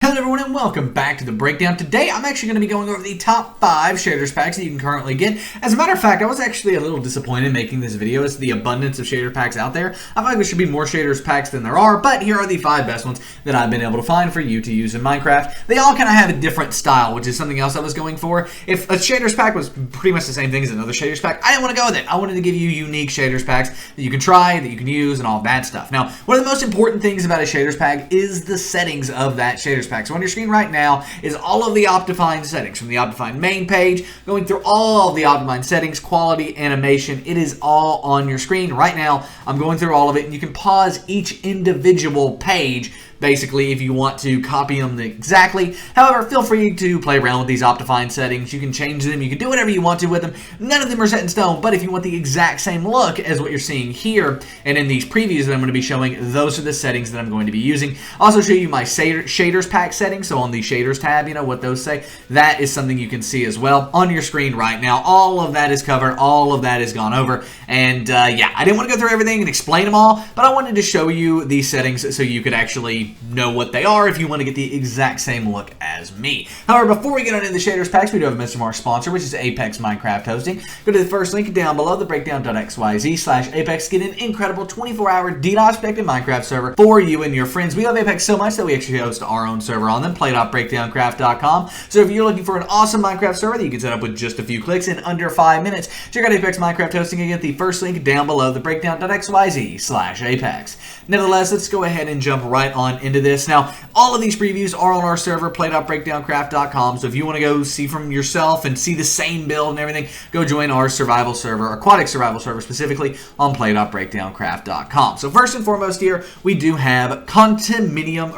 Hello everyone and welcome back to the breakdown. Today I'm actually going to be going over the top 5 shaders packs that you can currently get. As a matter of fact, I was actually a little disappointed making this video as to the abundance of shader packs out there. I feel like there should be more shaders packs than there are, but here are the 5 best ones that I've been able to find for you to use in Minecraft. They all kind of have a different style, which is something else I was going for. If a shaders pack was pretty much the same thing as another shaders pack, I didn't want to go with it. I wanted to give you unique shaders packs that you can try, that you can use, and all that stuff. Now, one of the most important things about a shaders pack is the settings of that shaders pack. So on your screen right now is all of the Optifine settings from the Optifine main page, going through all of the Optifine settings, quality, animation. It is all on your screen right now. I'm going through all of it, and you can pause each individual page basically if you want to copy them exactly. However, feel free to play around with these Optifine settings. You can change them. You can do whatever you want to with them. None of them are set in stone, but if you want the exact same look as what you're seeing here and in these previews that I'm going to be showing, those are the settings that I'm going to be using. I'll also show you my shaders pack settings. So on the shaders tab, you know what those say. That is something you can see as well on your screen right now. All of that is covered. All of that is gone over. And yeah, I didn't want to go through everything and explain them all, but I wanted to show you these settings so you could actually know what they are if you want to get the exact same look as me. However, before we get on into the shaders packs, we do have a message from our sponsor, which is Apex Minecraft Hosting. Go to the first link down below, thebreakdown.xyz/Apex. Get an incredible 24-hour DDOS protected Minecraft server for you and your friends. We love Apex so much that we actually host our own server on them, play.breakdowncraft.com. So if you're looking for an awesome Minecraft server that you can set up with just a few clicks in under 5 minutes, check out Apex Minecraft Hosting again at the first link down below, thebreakdown.xyz/Apex. Nevertheless, let's go ahead and jump right on into this. Now, all of these previews are on our server, play.breakdowncraft.com, so if you want to go see from yourself and see the same build and everything, go join our survival server, aquatic survival server specifically, on play.breakdowncraft.com. So first and foremost here, we do have Continuum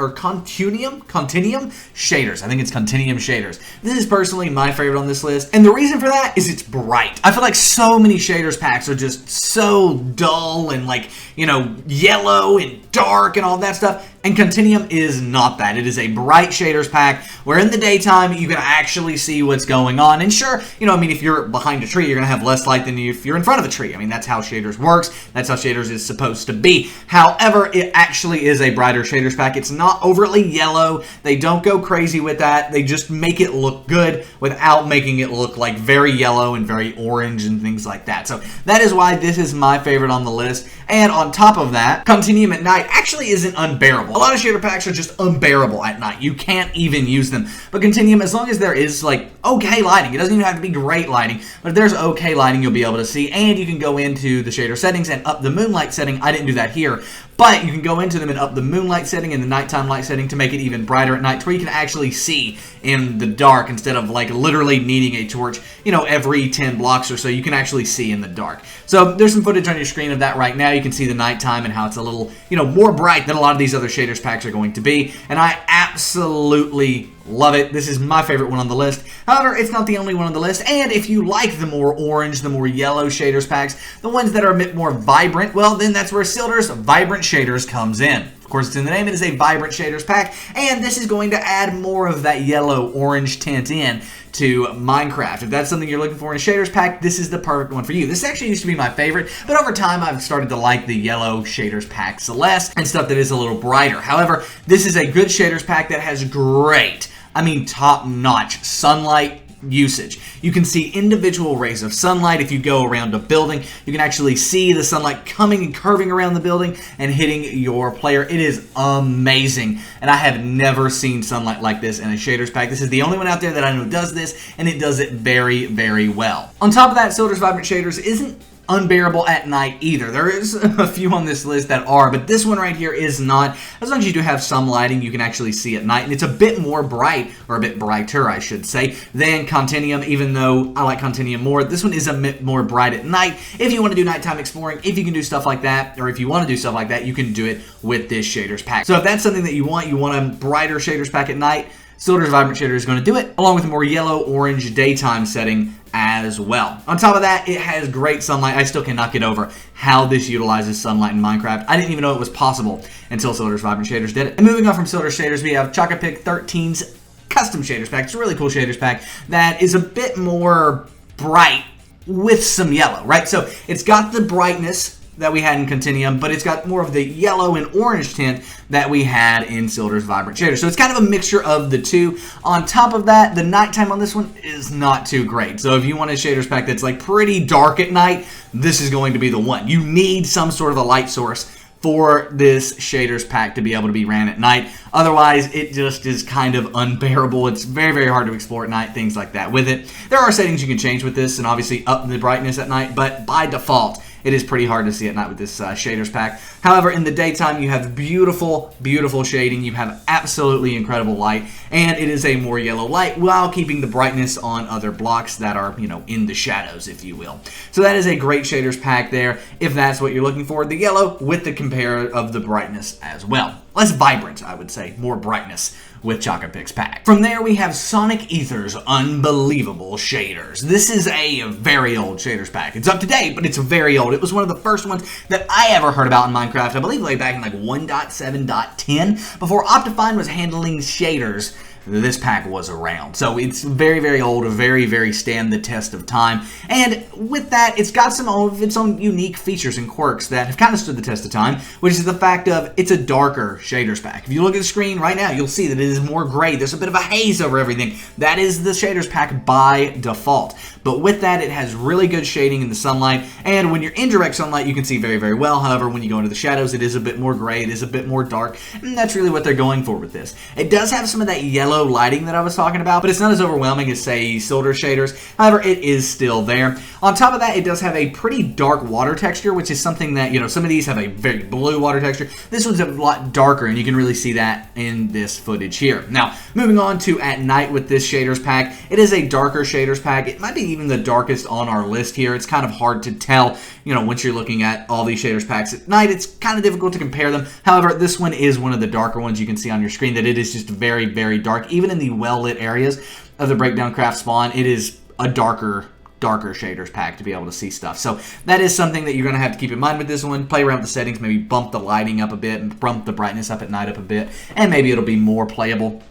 Shaders. I think it's Continuum Shaders. This is personally my favorite on this list, and the reason for that is it's bright. I feel like so many shaders packs are just so dull and like, you know, yellow and dark and all that stuff. And Continuum is not that. It is a bright shaders pack where in the daytime you can actually see what's going on. And sure, you know, I mean, if you're behind a tree, you're going to have less light than if you're in front of a tree. I mean, that's how shaders works. That's how shaders is supposed to be. However, it actually is a brighter shaders pack. It's not overtly yellow. They don't go crazy with that. They just make it look good without making it look like very yellow and very orange and things like that. So that is why this is my favorite on the list. And on top of that, Continuum at night actually isn't unbearable. A lot of shader packs are just unbearable at night. You can't even use them. But Continuum, as long as there is like okay lighting, it doesn't even have to be great lighting, but if there's okay lighting, you'll be able to see. And you can go into the shader settings and up the moonlight setting. I didn't do that here, but you can go into them and up the moonlight setting and the nighttime light setting to make it even brighter at night, to where you can actually see in the dark instead of like literally needing a torch, you know, every 10 blocks or so. You can actually see in the dark. So there's some footage on your screen of that right now. You can see the nighttime and how it's a little, you know, more bright than a lot of these other shaders packs are going to be, and I absolutely love it. This is my favorite one on the list. However, it's not the only one on the list, and if you like the more orange, the more yellow shaders packs, the ones that are a bit more vibrant, well, then that's where Silder's Vibrant Shaders comes in. Of course, it's in the name. It is a Vibrant Shaders pack, and this is going to add more of that yellow-orange tint in to Minecraft. If that's something you're looking for in a shaders pack, this is the perfect one for you. This actually used to be my favorite, but over time I've started to like the yellow shaders packs less and stuff that is a little brighter. However, this is a good shaders pack that has great, I mean top-notch sunlight usage. You can see individual rays of sunlight. If you go around a building, you can actually see the sunlight coming and curving around the building and hitting your player. It is amazing, and I have never seen sunlight like this in a shaders pack. This is the only one out there that I know does this, and it does it very, very well. On top of that, Silder's Vibrant Shaders isn't unbearable at night either. There is a few on this list that are, but this one right here is not. As long as you do have some lighting, you can actually see at night, and it's a bit more bright, or a bit brighter, I should say, than Continuum, even though I like Continuum more. This one is a bit more bright at night. If you want to do nighttime exploring, if you can do stuff like that, or if you want to do stuff like that, you can do it with this shaders pack. So if that's something that you want a brighter shaders pack at night, Silder's Vibrant Shader is going to do it, along with a more yellow-orange daytime setting as well. On top of that, it has great sunlight. I still cannot get over how this utilizes sunlight in Minecraft. I didn't even know it was possible until Silder's Vibrant Shaders did it. And moving on from Silder's Shaders, we have Chocopic 13's Custom Shaders Pack. It's a really cool shaders pack that is a bit more bright with some yellow, right? So it's got the brightness that we had in Continuum, but it's got more of the yellow and orange tint that we had in Silder's Vibrant Shaders. So it's kind of a mixture of the two. On top of that, the nighttime on this one is not too great. So if you want a shaders pack that's like pretty dark at night, this is going to be the one. You need some sort of a light source for this shaders pack to be able to be ran at night. Otherwise, it just is kind of unbearable. It's very, very hard to explore at night, things like that with it. There are settings you can change with this and obviously up the brightness at night, but by default, it is pretty hard to see at night with this shaders pack. However, in the daytime, you have beautiful, beautiful shading. You have absolutely incredible light, and it is a more yellow light while keeping the brightness on other blocks that are, you know, in the shadows, if you will. So that is a great shaders pack there, if that's what you're looking for. The yellow with the compare of the brightness as well. Less vibrant, I would say. More brightness with Chocolate Pix pack. From there, we have Sonic Ether's Unbelievable Shaders. This is a very old shaders pack. It's up to date, but it's very old. It was one of the first ones that I ever heard about in Minecraft. I believe like back in like 1.7.10, before Optifine was handling shaders. This pack was around. So it's very, very old, very, very stand the test of time. And with that, it's got some of its own unique features and quirks that have kind of stood the test of time, which is the fact of it's a darker shaders pack. If you look at the screen right now, you'll see that it is more gray. There's a bit of a haze over everything. That is the shaders pack by default. But with that, it has really good shading in the sunlight. And when you're in direct sunlight, you can see very, very well. However, when you go into the shadows, it is a bit more gray. It is a bit more dark. And that's really what they're going for with this. It does have some of that yellow lighting that I was talking about, but it's not as overwhelming as, say, Silder shaders. However, it is still there. On top of that, it does have a pretty dark water texture, which is something that, you know, some of these have a very blue water texture. This one's a lot darker, and you can really see that in this footage here. Now, moving on to at night with this shaders pack, it is a darker shaders pack. It might be even the darkest on our list here. It's kind of hard to tell, you know, once you're looking at all these shaders packs at night. It's kind of difficult to compare them. However, this one is one of the darker ones. You can see on your screen that it is just very, very dark. Even in the well-lit areas of the Breakdown Craft spawn, it is a darker shaders pack to be able to see stuff. So that is something that you're going to have to keep in mind with this one. Play around with the settings, maybe bump the lighting up a bit and bump the brightness up at night up a bit, and maybe it'll be more playable.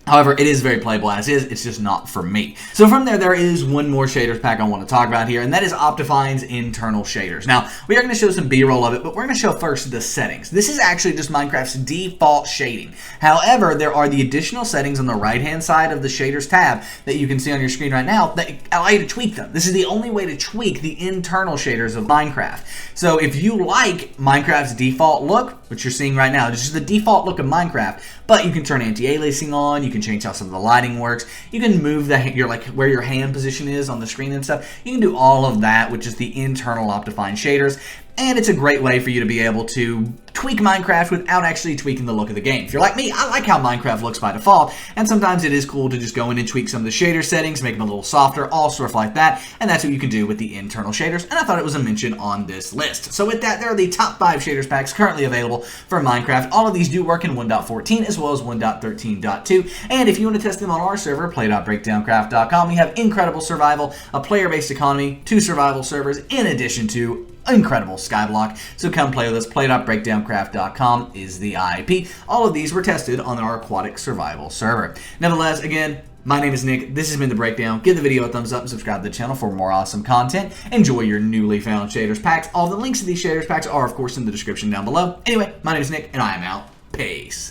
However, it is very playable as is. It's just not for me. So from there is one more shaders pack I want to talk about here, and that is Optifine's internal shaders. Now, we are going to show some B-roll of it, but we're going to show first the settings. This is actually just Minecraft's default shading. However, there are the additional settings on the right-hand side of the shaders tab that you can see on your screen right now that allow you to tweak them. This is the only way to tweak the internal shaders of Minecraft. So if you like Minecraft's default look, which you're seeing right now, this is the default look of Minecraft, but you can turn anti-aliasing on, you can change how some of the lighting works, you can move where your hand position is on the screen and stuff. You can do all of that, which is the internal Optifine shaders. And it's a great way for you to be able to tweak Minecraft without actually tweaking the look of the game. If you're like me, I like how Minecraft looks by default, and sometimes it is cool to just go in and tweak some of the shader settings, make them a little softer, all sorts like that, and that's what you can do with the internal shaders, and I thought it was a mention on this list. So with that, there are the top 5 shaders packs currently available for Minecraft. All of these do work in 1.14 as well as 1.13.2, and if you want to test them on our server, play.breakdowncraft.com, we have incredible survival, a player-based economy, 2 survival servers, in addition to incredible skyblock. So come play with us. Play.breakdowncraft.com is the IP. All of these were tested on our aquatic survival server. Nevertheless, again, my name is Nick. This has been The Breakdown. Give the video a thumbs up and subscribe to the channel for more awesome content. Enjoy your newly found shaders packs. All the links to these shaders packs are, of course, in the description down below. Anyway, my name is Nick, and I am out. Peace.